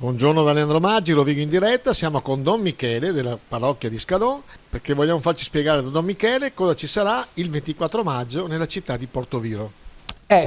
Buongiorno da Leandro Maggi, Rovigo in diretta, siamo con Don Michele della parrocchia di Scalon perché vogliamo farci spiegare da Don Michele cosa ci sarà il 24 maggio nella città di Portoviro.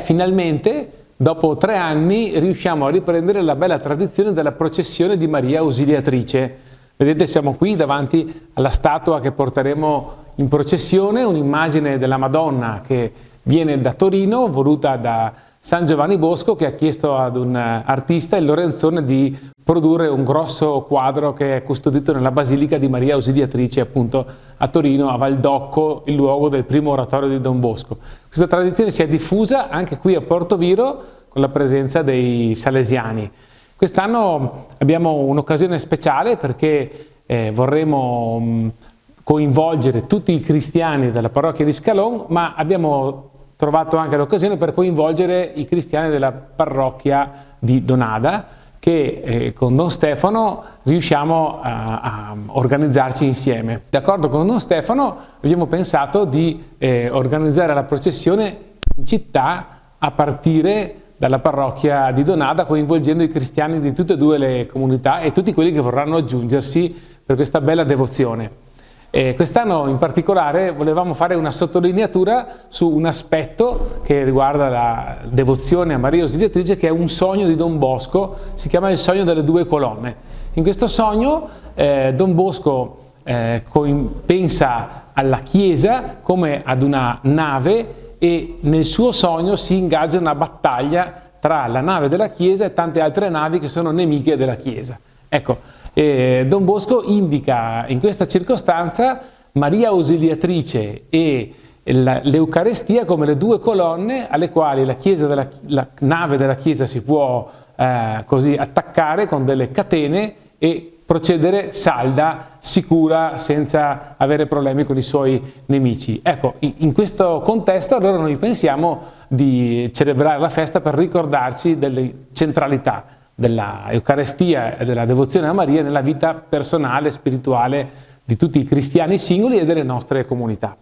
Finalmente, dopo 3 anni, riusciamo a riprendere la bella tradizione della processione di Maria Ausiliatrice. Vedete, siamo qui davanti alla statua che porteremo in processione, un'immagine della Madonna che viene da Torino, voluta da San Giovanni Bosco, che ha chiesto ad un artista, il Lorenzone, di produrre un grosso quadro che è custodito nella Basilica di Maria Ausiliatrice, appunto a Torino, a Valdocco, il luogo del primo oratorio di Don Bosco. Questa tradizione si è diffusa anche qui a Portoviro con la presenza dei salesiani. Quest'anno abbiamo un'occasione speciale perché vorremmo coinvolgere tutti i cristiani della parrocchia di Scalon, ma abbiamo trovato anche l'occasione per coinvolgere i cristiani della parrocchia di Donada, che con Don Stefano riusciamo a organizzarci insieme. D'accordo con Don Stefano abbiamo pensato di organizzare la processione in città a partire dalla parrocchia di Donada, coinvolgendo i cristiani di tutte e due le comunità e tutti quelli che vorranno aggiungersi per questa bella devozione. Quest'anno in particolare volevamo fare una sottolineatura su un aspetto che riguarda la devozione a Maria Ausiliatrice, che è un sogno di Don Bosco, si chiama il sogno delle 2 colonne. In questo sogno Don Bosco pensa alla Chiesa come ad una nave e nel suo sogno si ingaggia una battaglia tra la nave della Chiesa e tante altre navi che sono nemiche della Chiesa. Ecco, Don Bosco indica in questa circostanza Maria Ausiliatrice e l'Eucarestia come le 2 colonne alle quali la nave della Chiesa si può così attaccare con delle catene e procedere salda, sicura, senza avere problemi con i suoi nemici. Ecco, in questo contesto allora noi pensiamo di celebrare la festa per ricordarci delle centralità della Eucaristia e della devozione a Maria nella vita personale e spirituale di tutti i cristiani singoli e delle nostre comunità.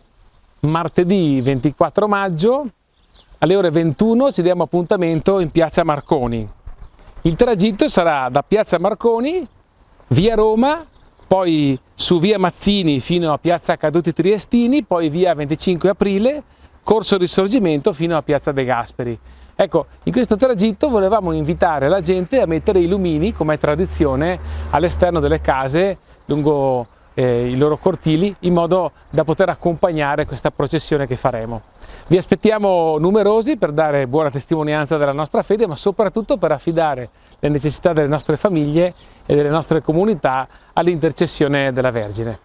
Martedì 24 maggio alle ore 21 ci diamo appuntamento in Piazza Marconi. Il tragitto sarà da Piazza Marconi, via Roma, poi su via Mazzini fino a Piazza Caduti Triestini, poi via 25 aprile, Corso Risorgimento fino a Piazza De Gasperi. Ecco, in questo tragitto volevamo invitare la gente a mettere i lumini, come è tradizione, all'esterno delle case, lungo i loro cortili, in modo da poter accompagnare questa processione che faremo. Vi aspettiamo numerosi per dare buona testimonianza della nostra fede, ma soprattutto per affidare le necessità delle nostre famiglie e delle nostre comunità all'intercessione della Vergine.